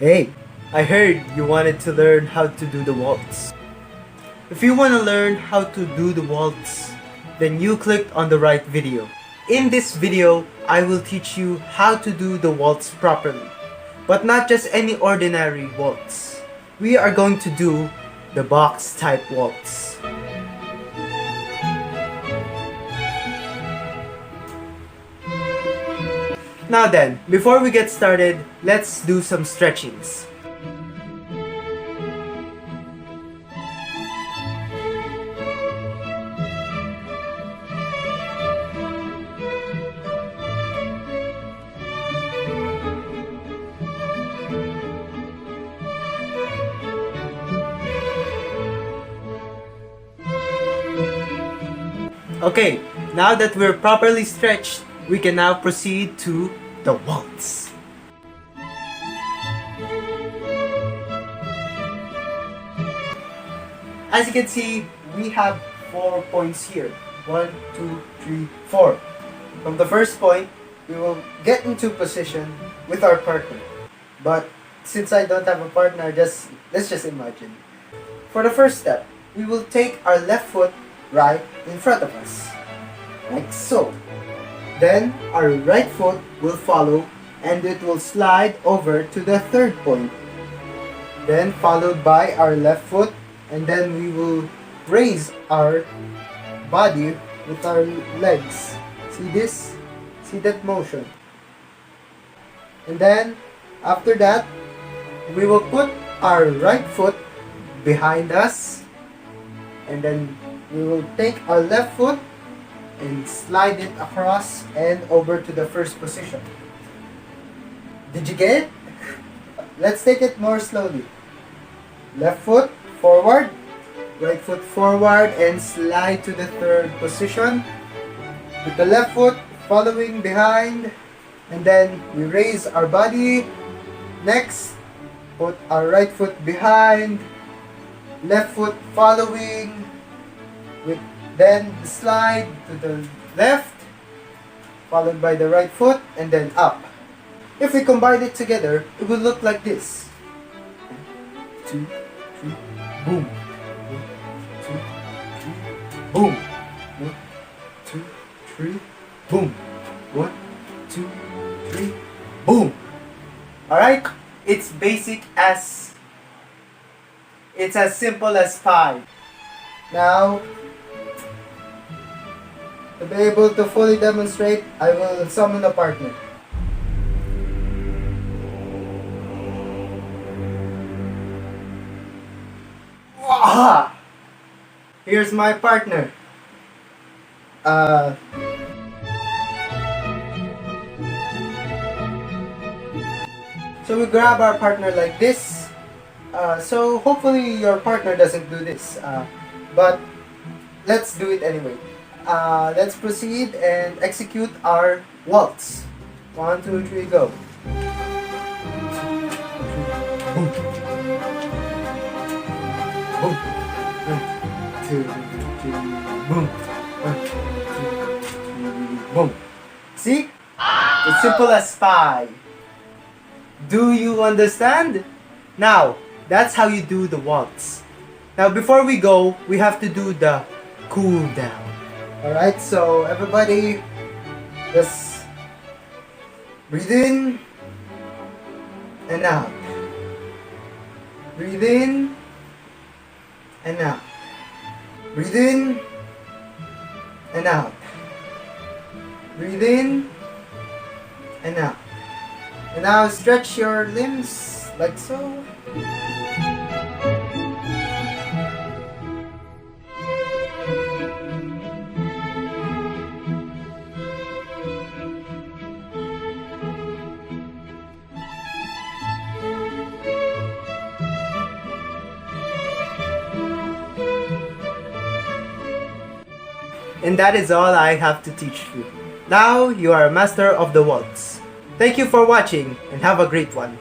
Hey, I heard you wanted to learn how to do the waltz. If you want to learn how to do the waltz, then you clicked on the right video. In this video, I will teach you how to do the waltz properly. But not just any ordinary waltz. We are going to do the box type waltz. Now then, before we get started, let's do some stretchings. Okay, now that we're properly stretched, we can now proceed to the waltz. As you can see, we have 4 points here. 1, 2, 3, 4. From the first point, we will get into position with our partner. But since I don't have a partner, let's just imagine. For the first step, we will take our left foot right in front of us, like so. Then our right foot will follow and it will slide over to the third point. Then followed by our left foot, and then we will raise our body with our legs. See this? See that motion? And then after that, we will put our right foot behind us, and then we will take our left foot and slide it across and over to the first position. Did you get it? Let's take it more slowly. Left foot forward, right foot forward, and slide to the third position. With the left foot following behind, and then we raise our body. Next, put our right foot behind, left foot following, then slide to the left, followed by the right foot, and then up. If we combine it together, it will look like this. 1, 2, 3, boom. 1, 2, 3, boom. 1, 2, 3, boom. 1, 2, 3, boom. Alright? It's as simple as pie. Now, to be able to fully demonstrate, I will summon a partner. Aha! Here's my partner. So we grab our partner like this. So hopefully your partner doesn't do this. But let's do it anyway. Let's proceed and execute our waltz. 1, 2, 3, go. Boom. Boom. 1, 2, 3, boom. 1, 2, 3, boom. See? It's simple as pie. Do you understand? Now, that's how you do the waltz. Now, before we go, we have to do the cool down. Alright, so everybody, just breathe in and out. Breathe in and out. Breathe in and out. Breathe in and out. And now stretch your limbs like so. And that is all I have to teach you. Now you are a master of the waltz. Thank you for watching and have a great one.